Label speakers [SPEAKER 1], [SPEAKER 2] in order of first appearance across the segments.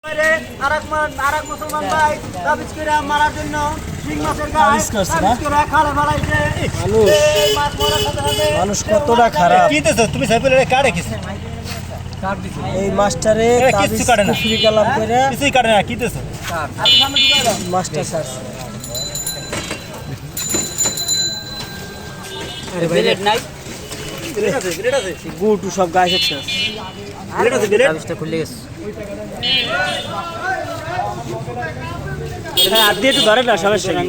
[SPEAKER 1] আরেক মুসলমান ভাই তাবিজ করে মারার জন্য শিং মাছের গায়ে তাবিজ করে খালে ফেলাইছে।
[SPEAKER 2] মানুষ কতটা খারাপ।
[SPEAKER 3] কি দিছো তুমি সাইফুলের কাটে কিছু
[SPEAKER 2] এই মাস্টারে
[SPEAKER 3] কিছু কাটে না,
[SPEAKER 2] কুফরি কালাম করে
[SPEAKER 3] কিছুই কাটে না। কি দিছো
[SPEAKER 2] মাস্টার স্যার
[SPEAKER 1] বিলেট নাই, বিলেট আছে, বিলেট আছে,
[SPEAKER 2] গুটু সব গায়ে শেষ
[SPEAKER 1] বিলেট আছে, বিলেট
[SPEAKER 2] তাবিজটা খুলে গেছে। হাত দিয়ে একটু ধরে না, সমস্যা নেই।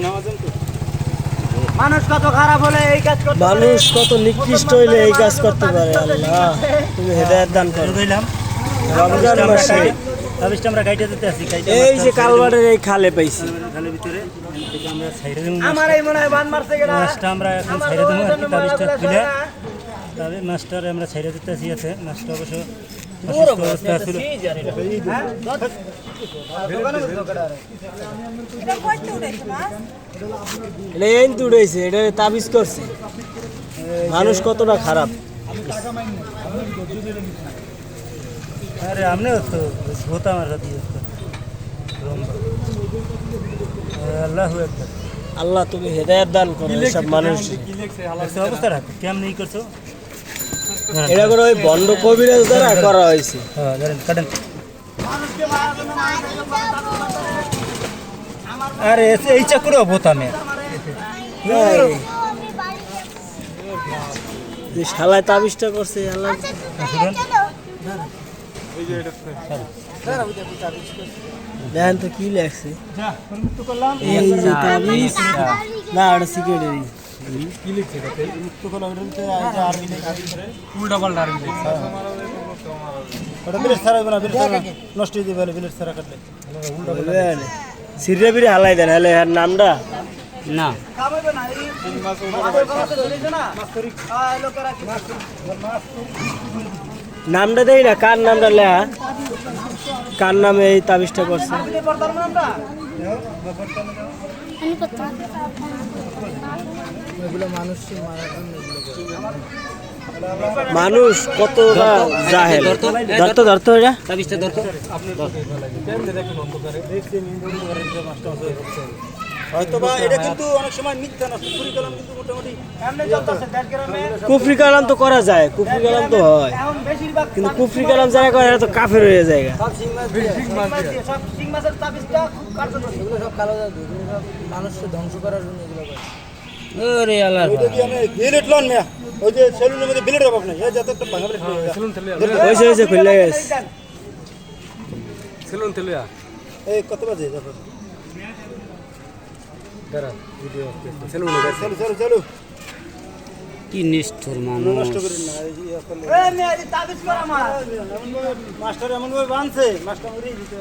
[SPEAKER 1] মানুষ কত খারাপ হলে এই কাজ করতে পারে,
[SPEAKER 2] মানুষ কত নিকৃষ্ট হইলে এই কাজ করতে পারে। আল্লাহ তুমি হেদায়েত দান করো।
[SPEAKER 3] কইলাম
[SPEAKER 2] রমজান মাসে
[SPEAKER 3] তাবিজটা আমরা কাইটা দিতে আসি, কাইটা
[SPEAKER 2] এই যে কালবাটের এই খালে পাইছি,
[SPEAKER 3] খালের ভিতরে থেকে আমরা সাইডে দেব।
[SPEAKER 1] আমার এই মনে হয় বান মারছে গেলা
[SPEAKER 3] মাছটা আমরা এখন সাইডে দেব আর কি, তাবিজটা খুলে তবে মাছটারে আমরা সাইডে দিতে আসি। আছে মাছটা অবশ্য অসুস্থ অবস্থা ছিল।
[SPEAKER 2] এটা এই উড়াইছে, এটা তাবিজ করছে। মানুষ কতটা খারাপ।
[SPEAKER 3] আরে আমনেও তো হতাম আর দিয়ে আল্লাহু আকবার।
[SPEAKER 2] আল্লাহ তুমি হেদায়েত দান করো সব মানুষ।
[SPEAKER 3] অবস্থা রাখো কেমন ই করছো।
[SPEAKER 2] এটা করে ওই বন্ড কবিরাজ দ্বারা করা হয়েছে।
[SPEAKER 3] হ্যাঁ ধরেন কাটেন। আরে এই চাকুরও বোতামে
[SPEAKER 2] যে শালায় তাবিজটা করছে আল্লাহ। দেখেন তো কি লেখছে, এই যে তাবিজ না, ওটা সিকিউরিটি কি লিখছে, মুক্ত করা আরবি উল্টা পাল্টা আরবি লিখছে।
[SPEAKER 3] ওটা বিলেট ছাড়া হবে না, বিলেট ছাড়া নষ্ট হয়ে যাবে, বিলেট ছাড়া কাটলে
[SPEAKER 2] সিরিয়া বিরে হালাই দেন, হলে আর নামটা না
[SPEAKER 1] খাবে না এই মাছ ধরেছে না লোকেরা কি
[SPEAKER 2] নামটা দেই না, কার নামটা লেখা, কার নামে এই তাবিজটা করছে। মানুষ কতটা জাহেল। ধরতো ধরতো এটা তাবিজটা ধরতো।
[SPEAKER 3] হয়তো বা এটা কিন্তু অনেক সময় মিথ্যা না, কুফরি কালাম কিন্তু মোটামুটি
[SPEAKER 1] এমনি চলতেছে দেশ গ্রামে।
[SPEAKER 2] কুফরি কালাম তো করা যায়, কুফরি কালাম তো হয়,
[SPEAKER 1] এখন বেশিরভাগ
[SPEAKER 2] কিন্তু কুফরি কালাম যারা করে এরা তো কাফের হয়ে যায়।
[SPEAKER 1] সব শিং মাছের তাবিজটা খুব কার্যকরী। এগুলো সব কালো জাদু, এগুলো সব মানুষকে ধ্বংস করার জন্য এগুলো করে।
[SPEAKER 2] ওরে আল্লাহ,
[SPEAKER 3] যদি আমি বিলেট লন মিয়া, ওই যে সেলুনের মধ্যে বিলেটের অভাব নাই, এই যত একটা ভাঙা বিলেট সেলুন তেলে
[SPEAKER 2] হয়েছে হয়েছে খুলে গেছে।
[SPEAKER 3] সেলুন তেলে এই কত বাজে যাবে দাঁড়া ভিডিও সেলুন চলো চলো চলো।
[SPEAKER 2] কি নিষ্ঠুর মানুষ।
[SPEAKER 3] নষ্ট করেন না, এই যে
[SPEAKER 1] এই মেয়ে এই তাবিজ করা আমার
[SPEAKER 3] মাস্টার এমন ভাবে বাঁধছে, মাছটা মরে দিতে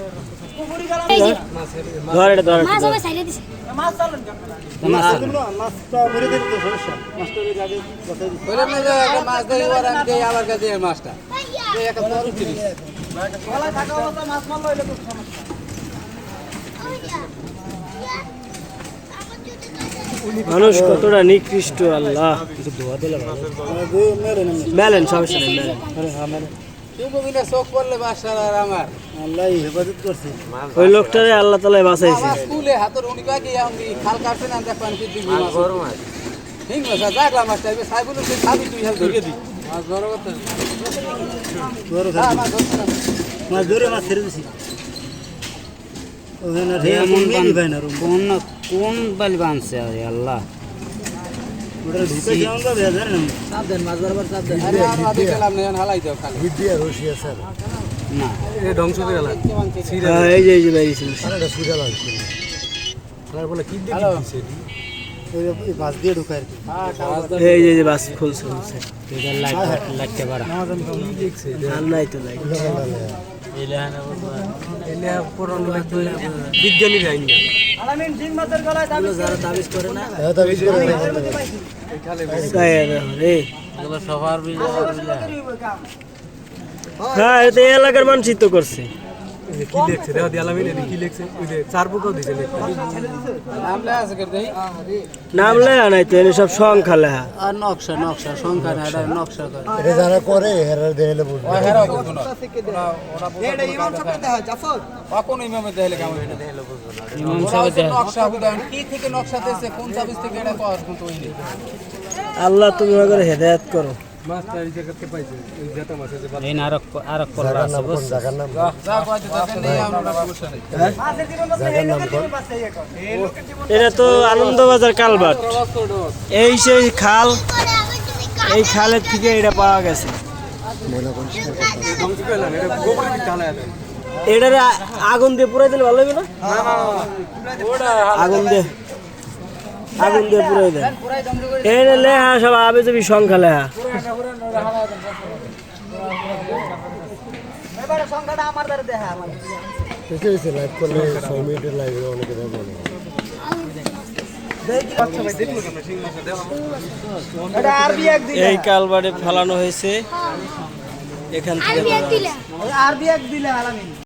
[SPEAKER 1] পুকুরি গেলাম
[SPEAKER 2] ধর এটা ধর,
[SPEAKER 4] মাছ সবাই সাইডে দিছে।
[SPEAKER 1] মাছ চালেন কেন
[SPEAKER 3] মাছটা মরে দিতে তো সমস্যা, মাছটা ওই আগে বসাই দিতে
[SPEAKER 1] বললাম না যে একটা মাছ ধরে আর আমি আবার কাছে এই মাছটা এই একটা বড় উঠছিস গলা থাকা অবস্থা মাছ মারলো এটা খুব সমস্যা।
[SPEAKER 2] মানুষ কতটা নিকৃষ্ট। আল্লাহ মেলেন সমস্যা নেই, মেলেন।
[SPEAKER 1] চোখ পড়লে বাসার আর আমার
[SPEAKER 3] আল্লাহ হেফাজত করছে।
[SPEAKER 2] ওই লোকটারে আল্লাহ তাআলা বাঁচাইছে।
[SPEAKER 1] স্কুলে হাতের উনি কাকি আমি খাল কাটছে না দেখবেন কি দিবি মাছ বড় মাছ ঠিক আছে জাগলা মাছটা এই সাইবুল সে খাবি তুই হেল ধরে দি মাছ বড় কথা
[SPEAKER 3] বড়
[SPEAKER 1] মাছ ধরছ না
[SPEAKER 3] মাছ ধরে মাছ ছেড়ে দিছি। ওখানে রেমন মেরি ভাই না
[SPEAKER 2] কোন বালি বানছে আরে আল্লাহ।
[SPEAKER 3] ওটা ঢুকে যাওন বা বেজার না
[SPEAKER 1] সাবধান মাছ বরাবর সাবধান আরে আর আদে গেলাম না হালাই দাও খালি
[SPEAKER 3] বিদ্যা রশিয়া স্যার
[SPEAKER 2] না
[SPEAKER 3] এ ধ্বংস হয়ে গেল।
[SPEAKER 2] এই যে বাইছিল
[SPEAKER 3] আরেটা সুজা লাগছে আর বলে কি দিছে এই বাস দিয়ে ঢুকায়
[SPEAKER 2] এই যে বাস খুলছে এটা লাইটটা বাড়া
[SPEAKER 3] দেখছে
[SPEAKER 2] আর নাই তো লাইট।
[SPEAKER 3] এলে পুরনো বিজ্ঞানী যাই না
[SPEAKER 1] আলামিন জিং মাছের গলায় তাবিজ
[SPEAKER 2] যারা তাবিজ করে না
[SPEAKER 3] তাবিজ করে
[SPEAKER 2] রে
[SPEAKER 3] সবার
[SPEAKER 2] হ্যাঁ, এটা এলাকার মানুষই তো করছে। কি লিখছে দেখো দিয়ালামি নেই কি লিখছে ওই যে চার বুকও দিছে লিখতে
[SPEAKER 1] নাম লেখা আছে কেটে
[SPEAKER 2] নাম লেখা নাই তো এনে সব সংখ্যা লেখা
[SPEAKER 1] আর নকশা নকশা সংখ্যা না এটা নকশা করে
[SPEAKER 2] এটা যারা করে হেরার দেহলে বুঝবে
[SPEAKER 1] ওই হেরাও বুঝবো না এটা ইমাম সাহেব দেখা জাফর কোন ইমামে দেখালে কেমন এটা দেখালে বুঝবো না ইমাম সাহেব নকশা বুঝান কি থেকে নকশা দিয়েছে কোন তাবিজ থেকে এটা কর কোন তো হইনি
[SPEAKER 2] আল্লাহ তুমি আমাদের হেদায়েত করো মাস্টার এই জায়গাতে পাইছে ওই জেতা মাসে যে
[SPEAKER 3] এই না আরক পড়া আছে বুঝছ
[SPEAKER 2] জায়গার নাম
[SPEAKER 1] যা কইতে থাকে নেই আমরা সমস্যা নেই
[SPEAKER 2] জায়গার নাম কোন এটা তো আনন্দবাজার কালভার্ট এই সেই খাল এই খালের থেকে এটা পাওয়া গেছে এটা আগুন দিয়ে পুরাই দিলে ভালো হবে না আগুন দিয়ে পুরাই দেন এটা লেখা সব আবে যাবি সংখ্যা লেখা
[SPEAKER 1] সংখ্যাটা আমার দ্বারা দেখা আমার
[SPEAKER 2] লাইভ করলে 6 মিনিটের লাইভে অনেকে বলে এই কালবারে ফেলানো হয়েছে এখান থেকে
[SPEAKER 1] আরবি এক দিলে আলামিন